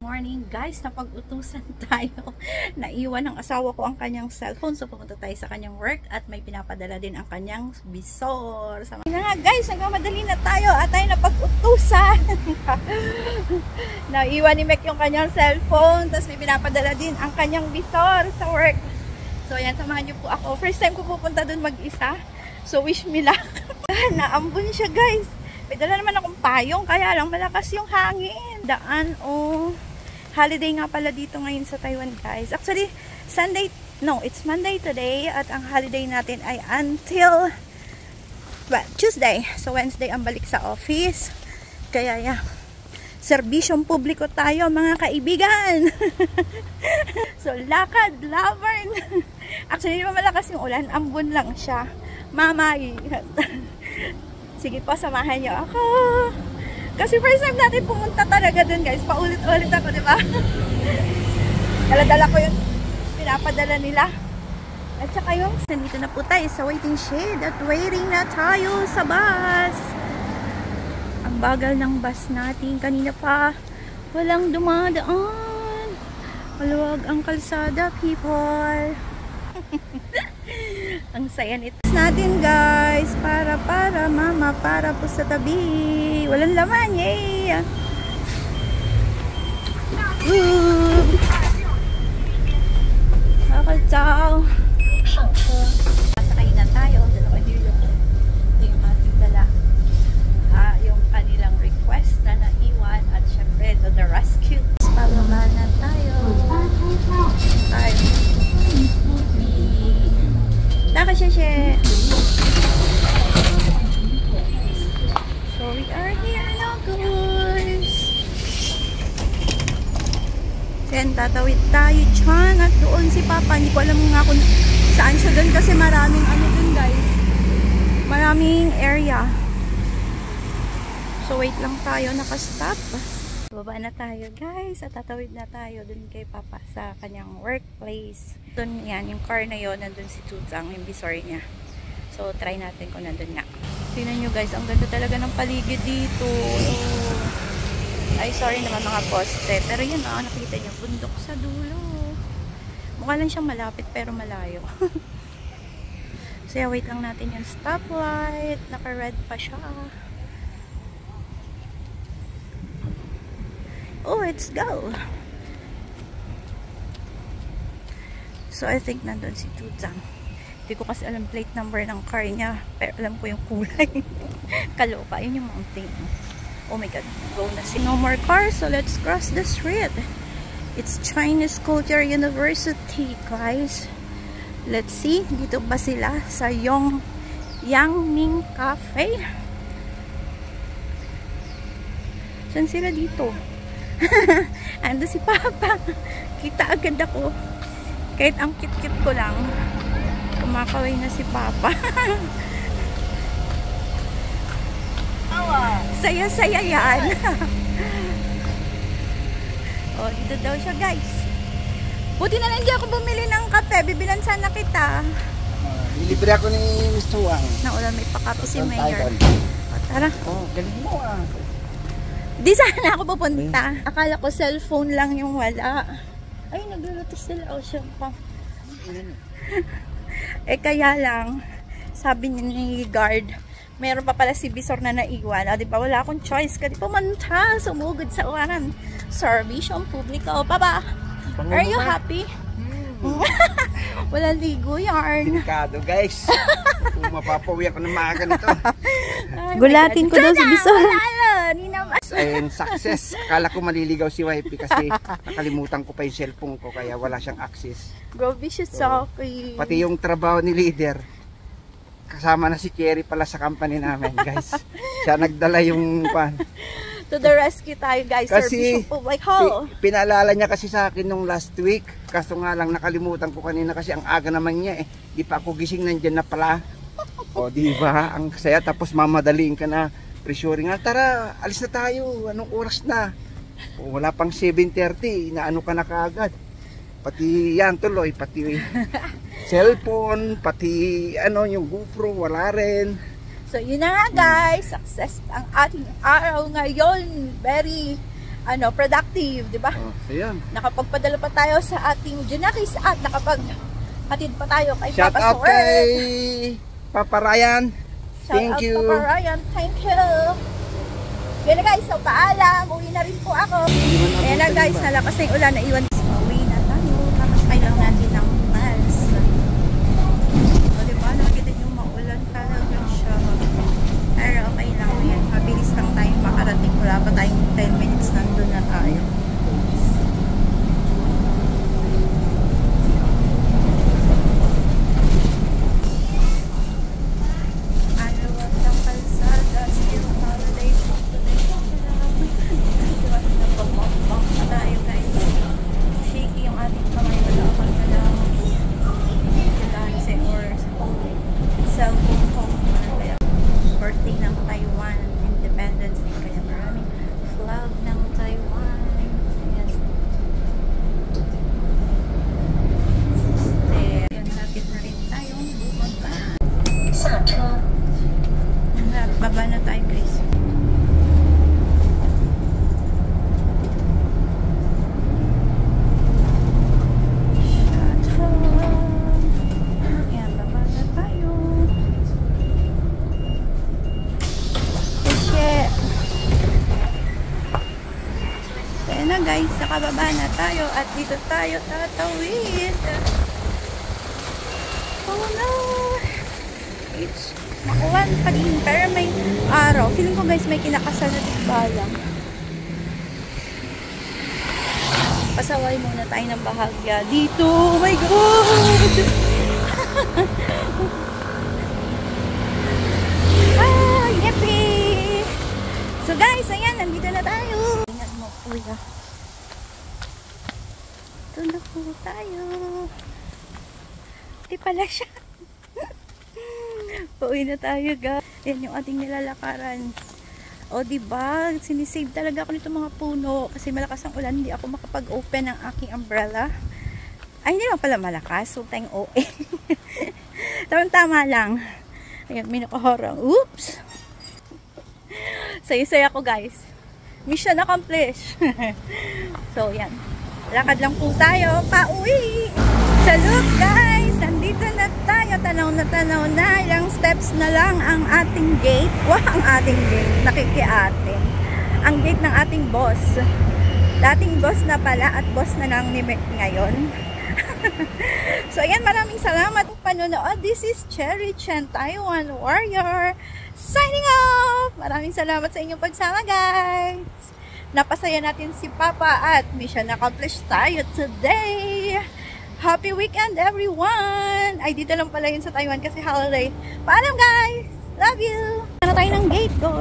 Morning guys, napag-utusan tayo. Naiwan ng asawa ko ang kanyang cellphone, so pumunta tayo sa kanyang work at may pinapadala din ang kanyang bisor. Sama na nga guys, nagmamadali na tayo at tayo napag-utusan. Naiwan ni Mek yung kanyang cellphone, tapos may pinapadala din ang kanyang bisor sa work. So yan, samahan niyo po ako. First time ko pupunta dun mag-isa, so wish me luck. Naambun siya guys. May dala naman akong payong, kaya lang malakas yung hangin. Daan holiday nga pala dito ngayon sa Taiwan guys. Actually, it's Monday today at ang holiday natin ay until Tuesday. So Wednesday ang balik sa office. Kaya yeah, serbisyong publiko tayo mga kaibigan. So lakad, lavern. Actually, di ba malakas yung ulan? Ambon lang siya. Mamay. Sige po, samahan niyo ako. Kasi first time natin pumunta talaga dun guys. Paulit-ulit ako, di ba? Dala-dala ko yung pinapadala nila. At saka yung, nandito na po tayo sa waiting shed at waiting na tayo sa bus. Ang bagal ng bus natin. Kanina pa, walang dumadaan. Maluwag ang kalsada, people. Ang saya nito natin guys, para mama, para po sa tabi, walang laman, yay! Ciao. Sakay na tayo, dalawa dito. Ito yung ating dala. Yung kanilang request na naiwan at syempre to the rescue. Pababa na tayo. Nakasya. So we are here now guys. Then tatawid tayo dyan at doon si Papa. Hindi ko alam nga kung saan siya doon kasi maraming ano doon guys. Maraming area. So wait lang tayo, nakastop. Baba na tayo guys at tatawid na tayo doon kay Papa sa kanyang workplace. Doon yan, yung car na yon, nandun si Tutsang, yung visor niya. So try natin kung nandun nga. Tingnan nyo guys, ang ganda talaga ng paligid dito. Ay sorry naman mga poste, pero yun nakikita nyo, bundok sa dulo. Mukha lang siyang malapit pero malayo. So yeah, wait lang natin yung stoplight, naka-red pa siya. Oh, let's go. So I think nandun si Tutsang. Hindi ko kasi alam plate number ng car niya, pero alam ko yung kulay. Kaloka, yun yung mountain. Oh my god, go na si no more car. So let's cross the street. It's Chinese Culture University guys. Let's see, dito ba sila sa Yangming Cafe? Saan sila dito? Ando si Papa. Kita agad ako. Kahit ang kit-kit ko lang, kumakaway na si Papa. Saya-saya yan. Oh, dito daw siya guys. Buti na lang hindi ako bumili ng kape. Bibilan sana kita. Libre ako ni Mr. Wang. Naulan, may pakape si Mayor. O, tara. Oh, galing mo ah. Di sana ako pupunta. Akala ko cellphone lang yung wala. Ay, nagluluto sila. O, siya pa. Eh, kaya lang, sabi niya ni guard, meron pa pala si Bisor na naiwan. O, diba, wala akong choice. Kasi pumunta, sumugod sa uwanan. Serbisyong publiko. Papa, are you happy? Walang ligo yarn. Delikado guys. Kung mapapawi ako ng maaga nito. Gulatin ko daw si Bisor. Ayun, success. Akala ko maliligaw si Wifey kasi nakalimutan ko pa yung cellphone ko kaya wala siyang access. Grabe siya sa akin. Pati yung trabaho ni leader, kasama na si Cherry pala sa company namin guys. Siya nagdala yung pan. To the rescue tayo guys. Kasi like, pinaalala niya kasi sa akin nung last week. Kaso nga lang nakalimutan ko kanina kasi ang aga naman niya eh. Di pa ako gising, nandyan na pala. O di ba? Ang saya, tapos mamadaliin ka na. Pressuring nga, tara, alis na tayo. Anong oras na? O, wala pang 7:30, inaano ka na kaagad. Pati yan tuloy, pati cellphone, pati ano yung GoPro, wala rin. So yun na nga guys, success ang ating araw ngayon. Very productive, di ba? Oh, ayan. Nakapagpadala pa tayo sa ating Junakis at nakapaghatid pa tayo kay Shout Papa out Swer. kay Papa Ryan. Shout out Papa Ryan. Thank you. Yan na guys, so paalam. Uwi na rin po ako. Ayan na guys, nalakas na yung ulan. Naiwan. Uwi na tayo. Tapos kailangan natin ng mask. O diba, nakikita nyo maulan talaga siya. Pero okay lang yan. Mabilis lang tayo makarating. Wala pa tayong 10 minutes nandun na tayo. Baba na tayo guys. Ayan, baba na tayo. Shit. Ayan na guys, nakababa na tayo at dito tayo tatawid. Oh no! It's makuwan pa din, pero may araw. Feeling ko guys, may kinakasal na tigbalang. Pasaway muna tayo ng bahagya dito. Oh my God! Ah, yippee! So guys, ayan, nandito na tayo. Ingat mo, kuya. Ito na po tayo. Hindi pala siya. Pauwi na tayo guys. Yan yung ating nilalakaran. O diba, sinisave talaga ako nito mga puno. Kasi malakas ang ulan, hindi ako makapag-open ng aking umbrella. Ay, hindi lang pala malakas. Huwag tayong OA. Tama lang. Ayan, may nakaharang. Oops! Saya-saya ako guys. Mission accomplished. So, yan. Lakad lang po tayo. Pauwi! Salute guys! Nandito na tayo. Tanaw na. Ilang steps na lang ang ating gate. Wow, ang ating gate. Nakikiatin. Ang gate ng ating boss. Dating boss na pala at boss na lang ni Mek ngayon. So ayan, maraming salamat po panonood. This is Cherry Chen, Taiwan Warrior. Signing off! Maraming salamat sa inyong pagsama guys. Napasaya natin si Papa at mission accomplished tayo today. Happy weekend everyone! Ay, dito lang pala yun sa Taiwan kasi holiday. Paalam guys! Love you! Ano tayo ng gate, go!